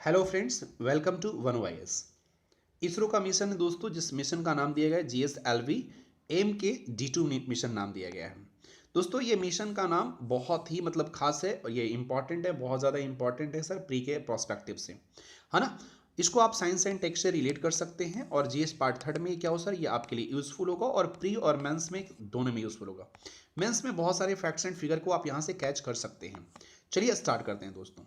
Hello friends, welcome to one YS. ISRO का mission है दोस्तों, जिस मिशन का नाम दिया गया है GSLV MK-D2 मिशन नाम दिया गया है। दोस्तों ये मिशन का नाम बहुत ही खास है और ये इंपॉर्टेंट है, बहुत ज़्यादा इंपॉर्टेंट है सर, प्री के प्रोस्पेक्टिव से, है ना। इसको आप साइंस एंड टेक से रिलेट कर सकते हैं और जीएस पार्ट थर्ड में क्या हो सर, ये आपके लिए यूजफुल होगा और प्री और मेंस में दोनों में यूजफुल होगा। मेंस में बहुत सारे फैक्ट्स एंड फिगर को आप यहाँ से कैच कर सकते हैं। चलिए स्टार्ट करते हैं दोस्तों।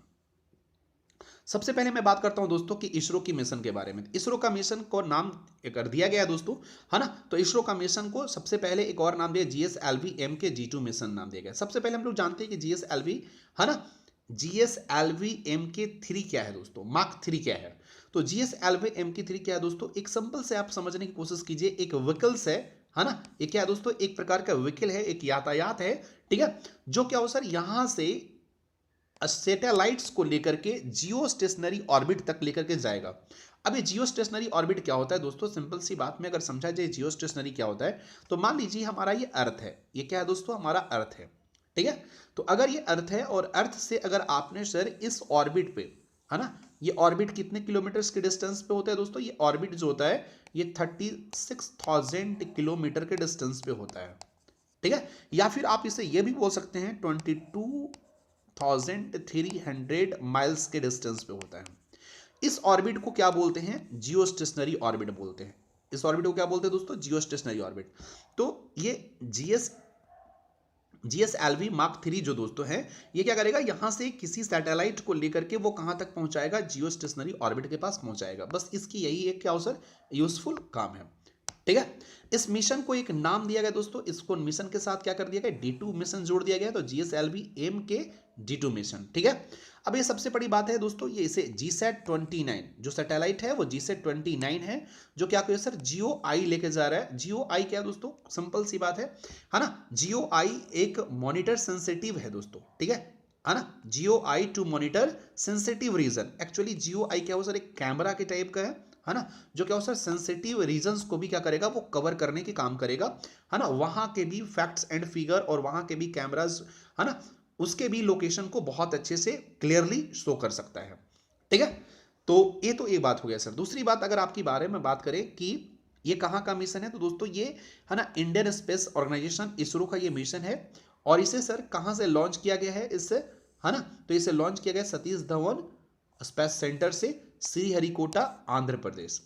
सबसे पहले मैं बात करता हूं दोस्तों कि इसरो की मिशन के बारे में। इसरो का मिशन को नाम कर दिया गया है दोस्तों, है ना। तो इसरो का मिशन को सबसे पहले एक और नाम दिया, GSLV MK-D2 मिशन नाम दिया गया। सबसे पहले हम लोग जानते हैं कि GSLV, है ना, GSLV MK-3 क्या है दोस्तों, मार्क 3 क्या है। तो GSLV MK-3 क्या है दोस्तों, एक सिंपल से आप समझने की कोशिश कीजिए। एक व्हीकल्स है ना। ये क्या है दोस्तों, एक प्रकार का व्हीकल है, एक यातायात है, ठीक है, जो क्या हो सर, यहां से सैटेलाइट्स को लेकर के जियो स्टेशनरी ऑर्बिट तक लेकर के जाएगा। अब ये जियो स्टेशनरी ऑर्बिट क्या होता है दोस्तों, सिंपल सी बात में अगर समझा जाए जियो स्टेशनरी क्या होता है, तो मान लीजिए हमारा ये अर्थ है। ये क्या है दोस्तों, हमारा अर्थ है, ठीक है। तो अगर ये अर्थ है और अर्थ से अगर आपने सर इस ऑर्बिट पे, है ना, ये ऑर्बिट कितने किलोमीटर के डिस्टेंस पे होता है दोस्तों, ये ऑर्बिट जो होता है ये 36,000 किलोमीटर के डिस्टेंस पे होता है, ठीक है। या फिर आप इसे ये भी बोल सकते हैं 22,300 माइल्स के डिस्टेंस पे होता है। इस ऑर्बिट को क्या बोलते हैं, जियो स्टेशनरी ऑर्बिट बोलते हैं। इस ऑर्बिट को क्या बोलते हैं दोस्तों, जियो स्टेशनरी ऑर्बिट। तो ये GSLV मार्क 3 जो दोस्तों है, ये क्या करेगा, यहां से किसी सैटेलाइट को लेकर के वो कहां तक पहुंचाएगा, जियो स्टेशनरी ऑर्बिट के पास पहुंचाएगा। बस इसकी यही एक क्या हो सर, यूजफुल काम है, ठीक है। इस मिशन को एक नाम दिया गया दोस्तों, इसको मिशन के साथ क्या कर दिया गया, D2 मिशन जोड़ दिया गया, तो GSLV MK-D2 मिशन, ठीक है। अब ये सबसे बड़ी बात है दोस्तों, ये इसे GSAT-29 जो सैटेलाइट है वो GSAT-29 है, जो क्या कहे सर, जियो आई लेके जा रहा है। जियो आई क्या है दोस्तों, सिंपल सी बात है ना। जियो आई एक मॉनिटर सेंसिटिव है दोस्तों, ठीक है ना। Geo eye to monitor sensitive region, actually geo eye क्या हो सर, एक कैमरा के टाइप का है ना, जो क्या हो सर सेंसिटिव रीजन्स को भी क्या करेगा, वो कवर करने के काम करेगा, है ना। वहां के भी फैक्ट्स एंड फिगर और वहां के भी कैमराज, है ना, उसके भी लोकेशन को बहुत अच्छे से क्लियरली शो कर सकता है, ठीक है। तो ये तो एक बात हो गया सर। दूसरी बात अगर आपकी बारे में बात करें कि ये कहाँ का मिशन है, तो दोस्तों ये, है ना, इंडियन स्पेस ऑर्गेनाइजेशन इसरो का ये मिशन है। और इसे सर कहाँ से लॉन्च किया गया है, इससे, है ना, तो इसे लॉन्च किया गया सतीश धवन स्पेस सेंटर से, श्रीहरिकोटा, आंध्र प्रदेश।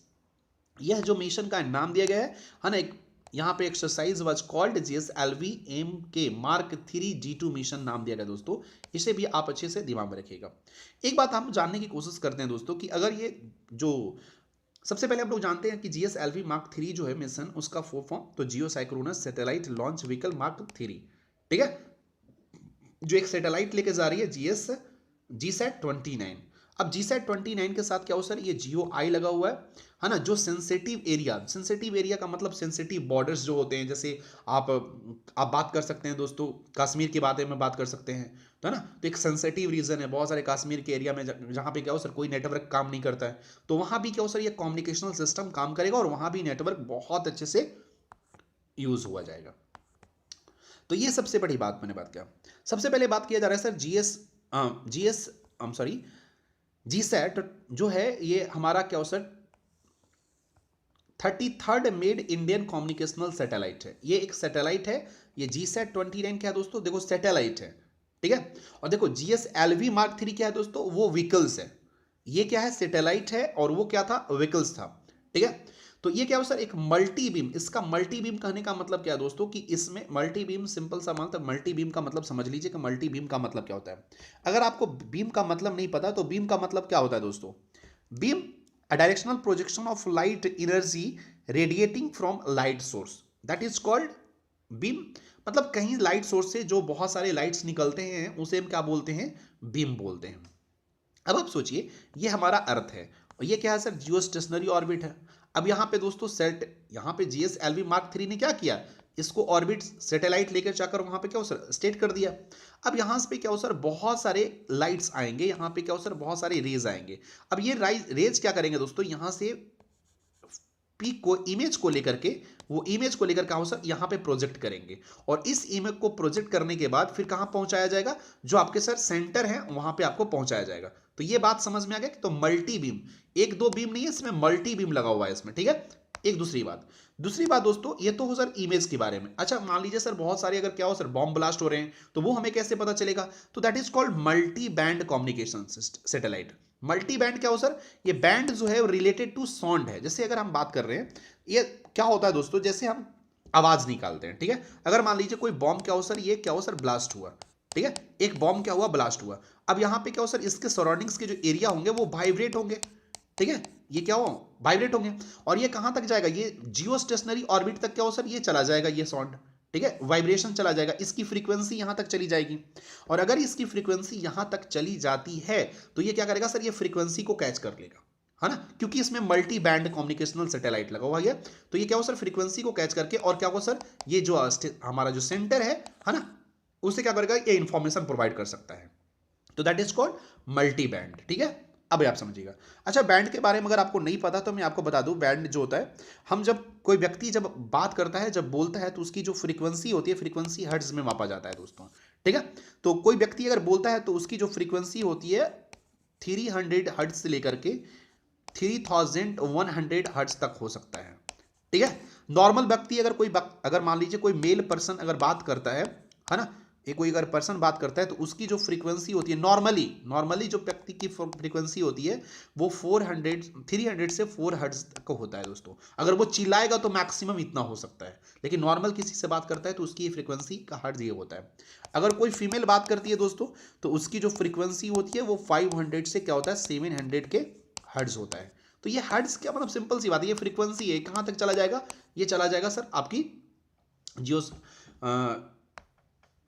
यह जो मिशन का नाम दिया गया है ना, एक यहाँ पे exercise was called GSLV MK mark 3 D2 mission नाम दिया गया दोस्तों। इसे भी आप अच्छे से दिमाग में रखिएगा। एक बात हम जानने की कोशिश करते हैं दोस्तों कि अगर ये जो, सबसे पहले हम लोग जानते हैं कि GSLV मार्क 3 जो है मिशन, उसका फुल फॉर्म तो जियो synchronous satellite launch vehicle mark 3, ठीक है, जो एक सैटेलाइट लेके जा रही है GSAT-29। अब GSAT-29 के साथ क्या हो सर, ये जियो आई लगा हुआ है ना, जो सेंसिटिव एरिया का मतलब सेंसिटिव बॉर्डर्स जो होते हैं, जैसे आप बात कर सकते हैं दोस्तों, कश्मीर के बारे में बात कर सकते हैं, तो है ना, तो एक सेंसिटिव रीजन है बहुत सारे कश्मीर के एरिया में, जहां पे क्या हो सर, कोई नेटवर्क काम नहीं करता है, तो वहां भी क्या हो सर, ये कम्युनिकेशनल सिस्टम काम करेगा और वहां भी नेटवर्क बहुत अच्छे से यूज हुआ जाएगा। तो ये सबसे बड़ी बात मैंने बात किया। सबसे पहले बात किया जा रहा है sir GS I am sorry GSAT जो है, ये हमारा क्या हो sir, 33rd made Indian communicational satellite है। ये एक सैटेलाइट है, ये GSAT-29 क्या है दोस्तों, देखो सैटेलाइट है, ठीक है। और देखो GSLV मार्क 3 क्या है दोस्तों, वो व्हीकल्स है। ये क्या है, सैटेलाइट है और वो क्या था, व्हीकल्स था, ठीक है। तो ये क्या हो सर, एक मल्टी बीम। इसका मल्टी बीम कहने का मतलब क्या है दोस्तों, कि इसमें मल्टी बीम सिंपल सा मतलब, मल्टी बीम का मतलब समझ लीजिए कि मल्टी बीम का मतलब क्या होता है। अगर आपको बीम का मतलब नहीं पता, तो बीम का मतलब क्या होता है दोस्तों, beam a directional projection of light energy radiating from light source, that is called beam। मतलब कहीं लाइट सोर्स से जो बहुत सारे लाइट्स निकलते हैं उसे हम क्या बोलते हैं, बीम बोलते हैं। अब आप सोचिए, ये हमारा अर्थ है और ये क्या है सर, जियो स्टेशनरी ऑर्बिट है। अब यहाँ पे दोस्तों यहाँ पे GSLV मार्क 3 ने क्या किया, इसको ऑर्बिट सैटेलाइट लेकर जाकर वहां पे क्या हो सर, स्टेट कर दिया। अब यहाँ पे क्या हो सर, बहुत सारे लाइट्स आएंगे, यहाँ पे क्या हो सर, बहुत सारे रेज आएंगे। अब ये रेज क्या करेंगे दोस्तों, यहाँ से पीक को इमेज को लेकर के वो इमेज को लेकर कहाँ सर यहाँ पे प्रोजेक्ट करेंगे और इस इमेज को प्रोजेक्ट करने के बाद फिर कहाँ पहुंचाया जाएगा, जो आपके सर सेंटर है वहां पे आपको पहुंचाया जाएगा। तो ये बात समझ में आ गया कि तो मल्टी बीम, एक दो बीम नहीं है इसमें, मल्टी बीम लगा हुआ है इसमें, ठीक है। एक दूसरी बात दोस्तों, ये तो हो सर इमेज के बारे में। अच्छा मान लीजिए सर बहुत सारे अगर क्या हो सर बॉम्ब ब्लास्ट हो रहे हैं तो वो हमें कैसे पता चलेगा, तो that is called multi band communication satellite. Multi band क्या हो सर, ये बैंड जो है रिलेटेड टू साउंड है। जैसे अगर हम बात कर रहे हैं, ये क्या होता है दोस्तों, जैसे हम आवाज निकालते हैं, ठीक है। अगर मान लीजिए कोई बॉम्ब क्या हो सर, ये क्या हो सर ब्लास्ट हुआ, ठीक है, एक बॉम्ब क्या हुआ ब्लास्ट हुआ। अब यहां पे क्या हो सर, इसके सराउंडिंग्स के जो एरिया होंगे वो वाइब्रेट होंगे, ठीक है, ये क्या हो वाइब्रेट होंगे। और ये कहां तक जाएगा, ये जियो स्टेशनरी ऑर्बिट तक क्या हो सर, ये चला जाएगा ये साउंड, ठीक है, वाइब्रेशन चला जाएगा, इसकी फ्रीक्वेंसी यहां तक चली जाएगी। और अगर इसकी फ्रीक्वेंसी यहां तक चली जाती है तो ये क्या करेगा सर, ये फ्रीक्वेंसी को कैच कर लेगा, है ना, क्योंकि इसमें मल्टी बैंड कम्युनिकेशनल सैटेलाइट लगा हुआ है। तो ये क्या हो सर, फ्रीक्वेंसी को कैच करके और क्या हो सर, ये जो हमारा जो सेंटर है ना, उसे क्या करेगा, ये इंफॉर्मेशन प्रोवाइड कर सकता है। तो that is called multi band, ठीक है। अब आप समझिएगा। अच्छा बैंड के बारे में अगर आपको नहीं पता तो मैं आपको बता दूं, बैंड जो होता है, हम जब कोई व्यक्ति जब बात करता है, जब बोलता है, तो उसकी जो फ्रीक्वेंसी होती है, फ्रीक्वेंसी हर्ट्ज में मापा जाता है दोस्तों, ठीक है। तो कोई व्यक्ति अगर बोलता है तो उसकी जो फ्रीक्वेंसी होती है 300 हर्ट्ज से लेकर के 3100 हर्ट्ज तक हो सकता है, ठीक है। नॉर्मल व्यक्ति अगर मान लीजिए कोई मेल पर्सन अगर बात करता है ना, ये कोई अगर पर्सन बात करता है तो उसकी जो फ्रीक्वेंसी होती है नॉर्मली जो व्यक्ति की फ्रीक्वेंसी होती है वो 300 से 4 हर्ट्ज तक होता है दोस्तों। अगर वो चिल्लाएगा तो मैक्सिमम इतना हो सकता है, लेकिन नॉर्मल किसी से बात करता है तो उसकी फ्रीक्वेंसी का हर्ट्ज ये होता है। अगर कोई फीमेल बात करती है दोस्तों तो उसकी जो फ्रीक्वेंसी होती है वो 500 से क्या होता है 700 के हर्ट्ज होता है। तो ये हर्ट्ज क्या मतलब, सिंपल सी बात है, ये फ्रीक्वेंसी है, कहां तक चला जाएगा, ये चला जाएगा सर आपकी जियो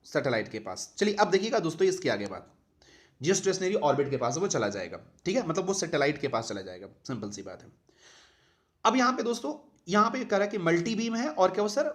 सैटेलाइट के पास। चलिए अब देखिएगा दोस्तों, इसके आगे बात जियो स्टेशनरी ऑर्बिट के पास वो चला जाएगा, ठीक है, मतलब वो सैटेलाइट के पास चला जाएगा, सिंपल सी बात है। अब यहां पे दोस्तों, यहां पे कह रहा है कि मल्टी बीम है और क्या हो sir,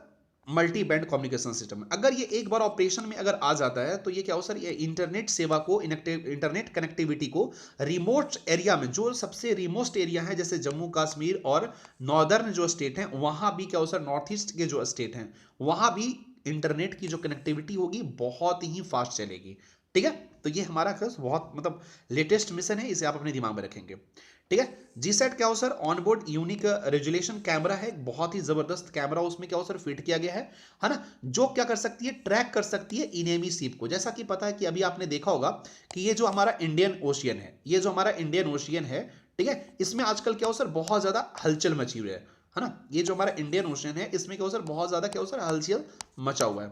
multi band communication system है। अगर ये एक बार ऑपरेशन में अगर आ जाता है तो ये क्या हो सर, ये इंटरनेट सेवा को, इंटरनेट कनेक्टिविटी को रिमोट एरिया में, जो सबसे रिमोट एरिया है जैसे जम्मू कश्मीर और नॉर्दर्न जो स्टेट हैं वहां भी क्या हो सर, नॉर्थ ईस्ट के जो स्टेट हैं वहां भी इंटरनेट की जो कनेक्टिविटी होगी बहुत ही फास्ट चलेगी, ठीक है। तो ये हमारा बहुत मतलब लेटेस्ट मिशन है, इसे आप अपने दिमाग में रखेंगे, ठीक है। जीसैट क्या हो sir, onboard unique resolution camera है, बहुत ही जबरदस्त कैमरा उसमें क्या हो सर फिट किया गया है ना, जो क्या कर सकती है, ट्रैक कर सकती है इनेमी शिप को। जैसा कि पता है कि अभी आपने देखा होगा कि ये जो हमारा इंडियन ओशियन है, ठीक है, इसमें आजकल क्या हो सर बहुत ज्यादा हलचल मची हुई है ना। ये जो हमारा इंडियन ओशियन है इसमें क्या हो सर बहुत ज्यादा क्या हो सर हलचल मचा हुआ है,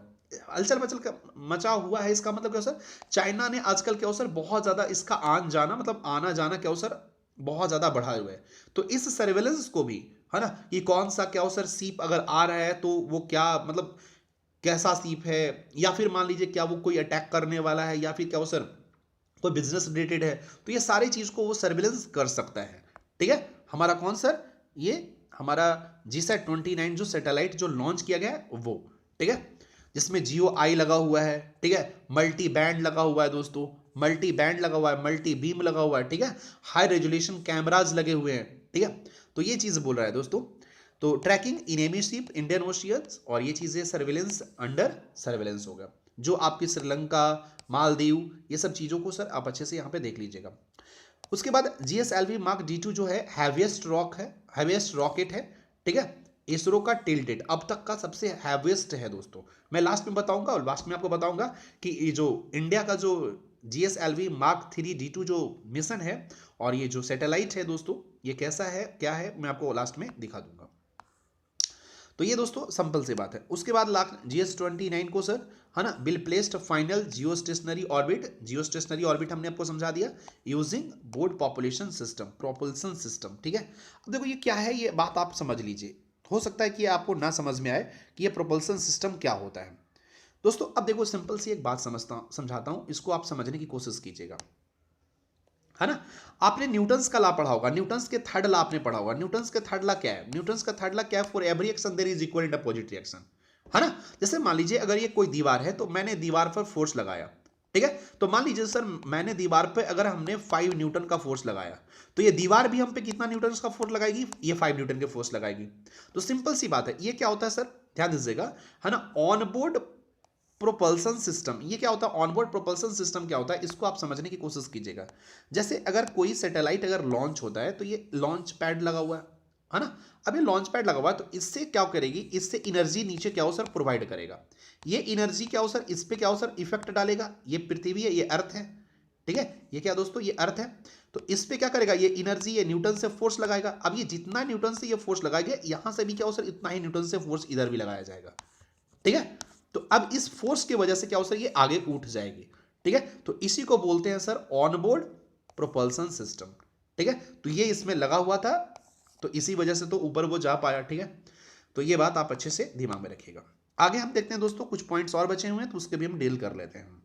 मचा हुआ है। इसका मतलब क्या हो सर, चाइना ने आजकल क्या हो सर बहुत ज्यादा इसका आना जाना क्या हो सर बहुत ज्यादा बढ़ा हुआ है। तो इस सर्वेलेंस को भी, है ना, कि कौन सा क्या हो सर सीप अगर आ रहा है तो वो क्या मतलब कैसा सीप है, या फिर मान लीजिए क्या वो कोई अटैक करने वाला है, या फिर क्या हो सर कोई बिजनेस रिलेटेड है, तो ये सारी चीज को वो सर्वेलेंस कर सकता है, ठीक है। हमारा कौन सर, ये हमारा GSAT-29 जो सैटेलाइट जो लॉन्च किया गया है वो, ठीक है, जिसमें जियो आई लगा हुआ है, ठीक है, मल्टी बैंड लगा हुआ है दोस्तों, मल्टी बैंड लगा हुआ है, मल्टी बीम लगा हुआ है, ठीक है, हाई रेजोल्यूशन कैमराज लगे हुए हैं, ठीक है। तो ये चीज बोल रहा है दोस्तों। तो tracking enemy ship, Indian oceans, और ये चीजें सर्वेलेंस अंडर सर्वेलेंस होगा, जो आपकी श्रीलंका, मालदीव, ये सब चीजों को सर आप अच्छे से यहाँ पे देख लीजिएगा। उसके बाद GSLV Mark D2 जो है हैवीएस्ट रॉकेट है, ठीक है, इसरो का टिल्टेड अब तक का सबसे हैवीएस्ट है दोस्तों। मैं लास्ट में बताऊंगा, और लास्ट में आपको बताऊंगा कि ये जो इंडिया का जो GSLV Mark 3 D2 जो मिशन है और ये जो सैटेलाइट है दोस्तों, ये कैसा है क्या है मैं आपको लास्ट में दिखा दूंगा। तो ये दोस्तों सिंपल सी बात है। उसके बाद GS-29 को सर, है ना, will placed final Jio stationery orbit हमने आपको समझा दिया यूजिंग बोर्ड प्रोपल्सन सिस्टम, ठीक है। अब देखो ये क्या है, ये बात आप समझ लीजिए, हो सकता है कि आपको ना समझ में आए कि ये प्रोपल्सन सिस्टम क्या होता है दोस्तों। अब देखो सिंपल सी एक बात समझाता हूं, इसको आप समझने की कोशिश कीजिएगा, है ना। आपने न्यूटन्स का लॉ पढ़ा होगा, न्यूटन्स के थर्ड लॉ आपने पढ़ा होगा। न्यूटन्स का थर्ड लॉ क्या है, न्यूटन्स का थर्ड लॉ क्या है, for every action there is equal and opposite reaction, है ना। जैसे मान लीजिए अगर ये कोई दीवार है तो मैंने दीवार पर फोर्स लगाया, ठीक है। तो मान लीजिए सर मैंने दीवार पे अगर हमने 5 न्यूटन का फोर्स लगाया, तो ये दीवार भी हम पे कितना न्यूटन का फोर्स लगाएगी, ये 5 न्यूटन के फोर्स लगाएगी। तो सिंपल सी बात है, ये क्या होता है सर, ध्यान दीजिएगा, है ना, ऑनबोर्ड प्रोपल्सन सिस्टम। ये क्या होता है, ऑनबोर्ड प्रोपल्सन सिस्टम क्या होता है, इसको आप समझने की कोशिश कीजिएगा। जैसे अगर कोई सैटेलाइट अगर लॉन्च होता है, तो ये लॉन्च पैड लगा हुआ है ना। अब ये लॉन्च पैड लगा हुआ है, तो इससे क्या करेगी, इससे एनर्जी नीचे क्या हो सर, प्रोवाइड करेगा। ये एनर्जी क्या हो सर, इस पे क्या हो सर, इफेक्ट डालेगा। ये पृथ्वी है, ये अर्थ है, ठीक है, ये क्या दोस्तों, ये अर्थ है। तो इस पे क्या करेगा, ये एनर्जी, ये न्यूटन से फोर्स लगाएगा। अब ये जितना न्यूटन से ये फोर्स लगाएगा, यहां से भी क्या हो सर, इतना ही न्यूटन से फोर्स इधर भी लगाया जाएगा, ठीक है। तो अब इस फोर्स की वजह से क्या हो सर, ये आगे उठ जाएगी, ठीक है। तो इसी को बोलते हैं सर ऑनबोर्ड प्रोपल्सन सिस्टम, ठीक है। तो ये इसमें लगा हुआ था, तो इसी वजह से तो ऊपर वो जा पाया, ठीक है। तो ये बात आप अच्छे से दिमाग में रखिएगा। आगे हम देखते हैं दोस्तों, कुछ पॉइंट्स और बचे हुए हैं, तो उसके भी हम डील कर लेते हैं।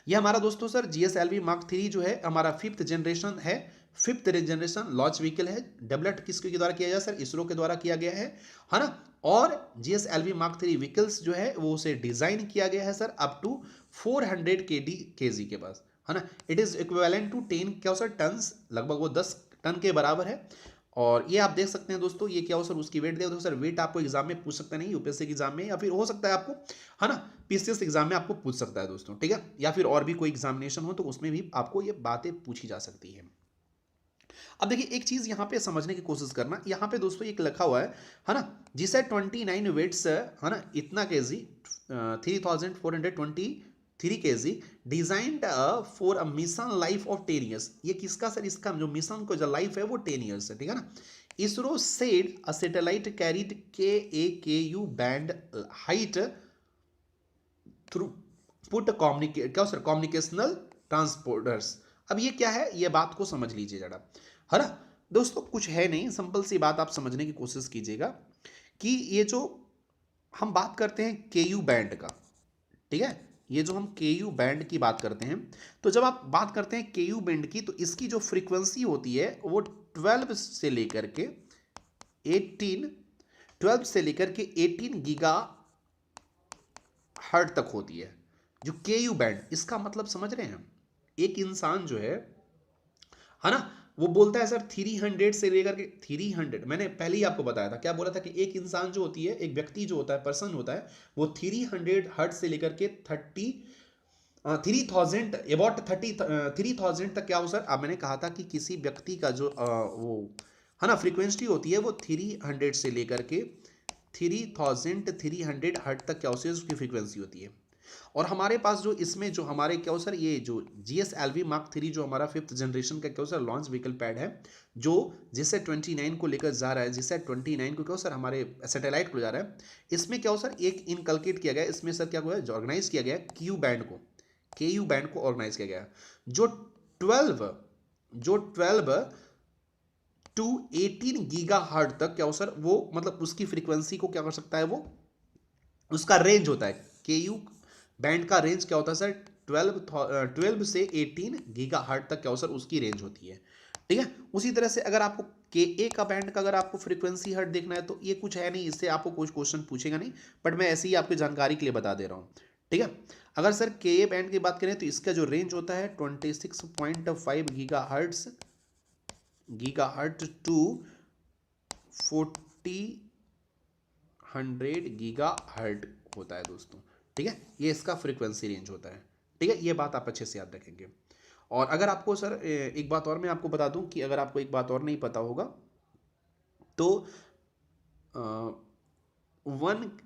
ये हमारा दोस्तों सर GSLV Mark 3 जो है हमारा 5th जनरेशन है, 5th जनरेशन लॉन्च व्हीकल है। डेवलप्ड किसके द्वारा किया गया सर, इसरो के द्वारा किया गया है ना। और GSLV Mark 3 व्हीकल्स जो है वो उसे डिजाइन किया गया है सर अप टू 400 kg के पास, है ना। इट इज इक्विवेलेंट टू 10 क्या सर टन्स, लगभग वो 10 टन के बराबर है। और ये आप देख सकते हैं दोस्तों, ये क्या हो सर, उसकी वेट देखो सर, वेट आपको एग्जाम में पूछ सकता नहीं, यूपीएससी एग्जाम में, या फिर हो सकता है आपको, है ना, पीसीएस एग्जाम में आपको पूछ सकता है दोस्तों, ठीक है। या फिर और भी कोई एग्जामिनेशन हो तो उसमें भी आपको ये बातें पूछी जा सकती है। अब देखिए एक चीज यहाँ पे समझने की कोशिश करना, यहाँ पे दोस्तों एक लिखा हुआ है ना, जिसे 29 वेट्स है ना, इतना KG 3423 kg designed for a mission life of 10 years. ये किसका सर, इसका जो मिशन को जो लाइफ है वो 10 ईयर्स है, ठीक है ना। ISRO said a satellite carried KAKU band height through put क्या सर, कम्युनिकेशनल ट्रांसपोर्टर्स। अब ये क्या है, ये बात को समझ लीजिए जरा, है ना दोस्तों। कुछ है नहीं, सिंपल सी बात आप समझने की कोशिश कीजिएगा कि ये जो हम बात करते हैं KU बैंड का, ठीक है, ये जो हम KU बैंड की बात करते हैं, तो जब आप बात करते हैं KU बैंड की, तो इसकी जो फ्रीक्वेंसी होती है वो 12 से लेकर के 18 गीगा हर्ट तक होती है। जो KU बैंड, इसका मतलब समझ रहे हैं, एक इंसान जो है ना, वो बोलता है सर 300 से लेकर के 300, मैंने पहले ही आपको बताया था, क्या बोला था कि एक इंसान जो होती है, एक व्यक्ति जो होता है, पर्सन होता है, वो 300 हर्ट से लेकर के 3000 अबाउट 3000 तक क्या हो सर। अब मैंने कहा था कि किसी व्यक्ति का जो वो है ना फ्रीक्वेंसी होती है, वो 300 से लेकर के 3300 हर्ट तक क्या होती है, उसकी फ्रीक्वेंसी होती है। और हमारे पास जो इसमें जो हमारे क्या हो सर, ये जो GSLV Mark 3 जो हमारा 5th जनरेशन का क्या हो सर लॉन्च व्हीकल पैड है, जो जिससे 29 को लेकर जा रहा है, जिससे 29 को क्या हो सर हमारे सैटेलाइट को जा रहा है, इसमें क्या हो सर एक इनकलकेट किया गया, इसमें सर क्या हुआ है, ऑर्गेनाइज किया गया KU बैंड को ऑर्गेनाइज किया गया, जो 12 टू 18 गीगा हर्ट तक क्या हो सर, वो मतलब उसकी फ्रीक्वेंसी को क्या कर सकता है, वो उसका रेंज होता है। KU बैंड का रेंज क्या होता है सर, 12 से 18 गीगा हर्ट तक क्या हो सर उसकी रेंज होती है, ठीक है। उसी तरह से अगर आपको KA का बैंड का अगर आपको फ्रीक्वेंसी हर्ट देखना है, तो ये कुछ है नहीं, इससे आपको कुछ क्वेश्चन पूछेगा नहीं, बट मैं ऐसे ही आपकी जानकारी के लिए बता दे रहा हूँ, ठीक है। अगर सर KA बैंड की बात करें, तो इसका जो रेंज होता है 26.5 giga hertz to 4000 giga hertz होता है दोस्तों, ठीक है। ये इसका फ्रीक्वेंसी रेंज होता है, ठीक है। ये बात आप अच्छे से याद रखेंगे। और अगर आपको सर एक बात और मैं आपको बता दूं, कि अगर आपको एक बात और नहीं पता होगा, तो 1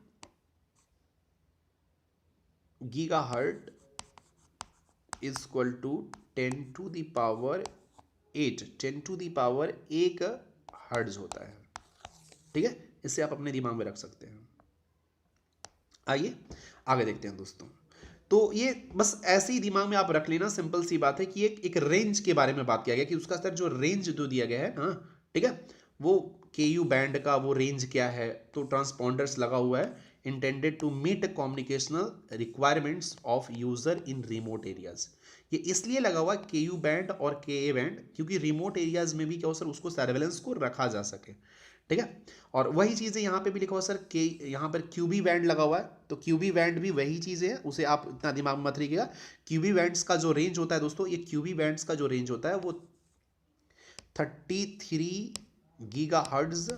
giga hertz is equal to 10 to the power 1 hertz होता है, ठीक है। इसे आप अपने दिमाग में रख सकते हैं। आइए आगे देखते हैं दोस्तों। तो ये बस ऐसे ही दिमाग में आप रख लेना, सिंपल सी बात है कि एक रेंज के बारे में बात किया गया, कि उसका सर जो रेंज जो दिया गया है, हाँ ठीक है, वो KU बैंड का वो रेंज क्या है, तो ट्रांसपॉन्डर्स लगा हुआ है, intended to meet communicational requirements of user in remote areas. ये इसलिए लगा हुआ KU बैंड और KA बैंड, क्योंकि रिमोट एरियाज में भी क्या हो सर उसको सर्वेलेंस को रखा जा सके, ठीक है। और वही चीज़ें यहाँ पे भी लिखा हुआ सर के, यहाँ पर क्यूबी बैंड लगा हुआ है, तो क्यूबी बैंड भी वही चीज़ें है, उसे आप इतना दिमाग में मत रखिएगा। क्यूबी बैंड्स का जो रेंज होता है दोस्तों, ये क्यूबी बैंड्स का जो रेंज होता है वो 33 गीगाहर्ट्ज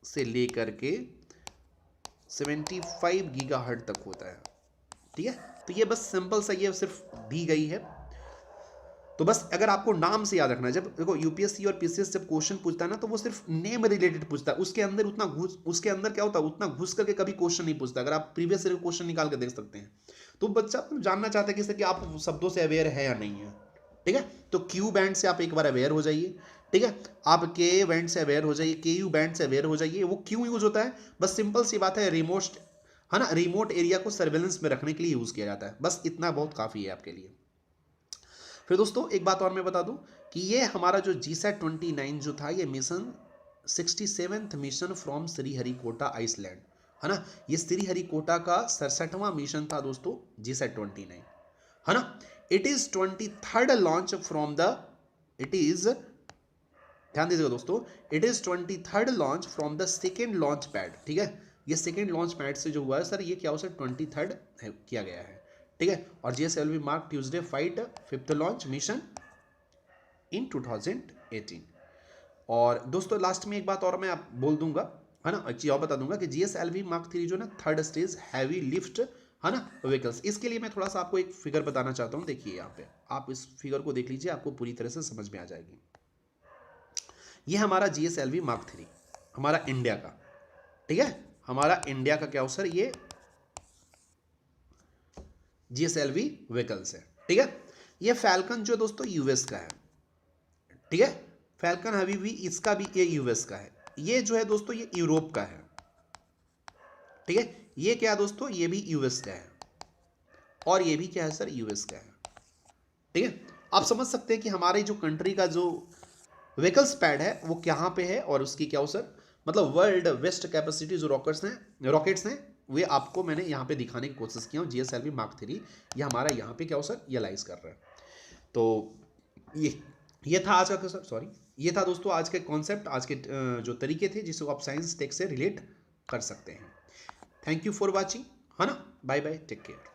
से लेकर के 75 गीगाहर्ट्ज तक होता है। ठीक है, तो ये बस सिंपल सा ये सिर्फ दी गई है। तो बस अगर आपको नाम से याद रखना है, जब देखो यूपीएससी और पीसीएस जब क्वेश्चन पूछता है ना, तो वो सिर्फ नेम रिलेटेड पूछता है, उसके अंदर उतना घुस, उसके अंदर क्या होता है उतना घुस करके कभी क्वेश्चन नहीं पूछता। अगर आप प्रीवियस ईयर क्वेश्चन निकाल के देख सकते हैं, तो बच्चा जानना चाहता है कि आप शब्दों से अवेयर है या नहीं है। ठीक है, तो क्यू बैंड से आप एक बार अवेयर हो जाइए। ठीक है, आप के बैंड से अवेयर हो जाइए, के यू बैंड से अवेयर हो जाइए। वो क्यों यूज होता है, बस सिंपल सी बात है, रिमोट है ना, रिमोट एरिया को सर्वेलेंस में रखने के लिए यूज किया जाता है। बस इतना बहुत काफी है आपके लिए। फिर दोस्तों एक बात और मैं बता दूं कि ये हमारा जो GSAT-29 जो था, ये mission 67th mission from Sriharikota island, है ना। ये श्रीहरिकोटा का 67वां मिशन था दोस्तों GSAT-29, है ना। It is 23rd launch from the, it is, ध्यान दीजिएगा दोस्तों, it is 23rd launch from the second launch pad. ठीक है, ये सेकेंड लॉन्च पैड से जो हुआ है सर, ये क्या हो सर 23rd किया गया है। ठीक है, और GSLV Mark Tuesday fight 5th launch mission in 2018। और दोस्तों लास्ट में एक बात और मैं आप बोल दूंगा, है ना, एक चीज और बता दूंगा कि GSLV मार्क 3 जो ना 3rd स्टेज हैवी लिफ्ट, है ना, व्हीकल्स, इसके लिए मैं थोड़ा सा आपको एक फिगर बताना चाहता हूं। देखिए यहाँ पे आप इस फिगर को देख लीजिए, आपको पूरी तरह से समझ में आ जाएगी। ये हमारा GSLV मार्क 3 हमारा इंडिया का, ठीक है, हमारा इंडिया का क्या हो सर, ये GSLV व्हीकल्स है। ठीक है, ये फैल्कन जो दोस्तों यूएस का है। ठीक है, फैल्कन हैवी भी, इसका भी ये यूएस का है। ये जो है दोस्तों ये यूरोप का है। ठीक है, ये क्या दोस्तों, ये भी यूएस का है, और ये भी क्या है सर, यूएस का है। ठीक है, आप समझ सकते हैं कि हमारे जो कंट्री का जो व्हीकल्स पैड है वो कहाँ पे है, और उसकी क्या हो सर, मतलब वर्ल्ड बेस्ट कैपेसिटी जो रॉकेट्स हैं वे आपको मैंने यहाँ पे दिखाने की कोशिश किया हूँ। GSLV मार्क 3 ये हमारा यहाँ पे क्या हो सर, रियलाइज कर रहा है। तो ये था आज का सर, सॉरी, ये था दोस्तों आज के कॉन्सेप्ट, आज के जो तरीके थे जिसको आप साइंस टेक से रिलेट कर सकते हैं। थैंक यू फॉर वॉचिंग, है ना, बाय बाय, टेक केयर।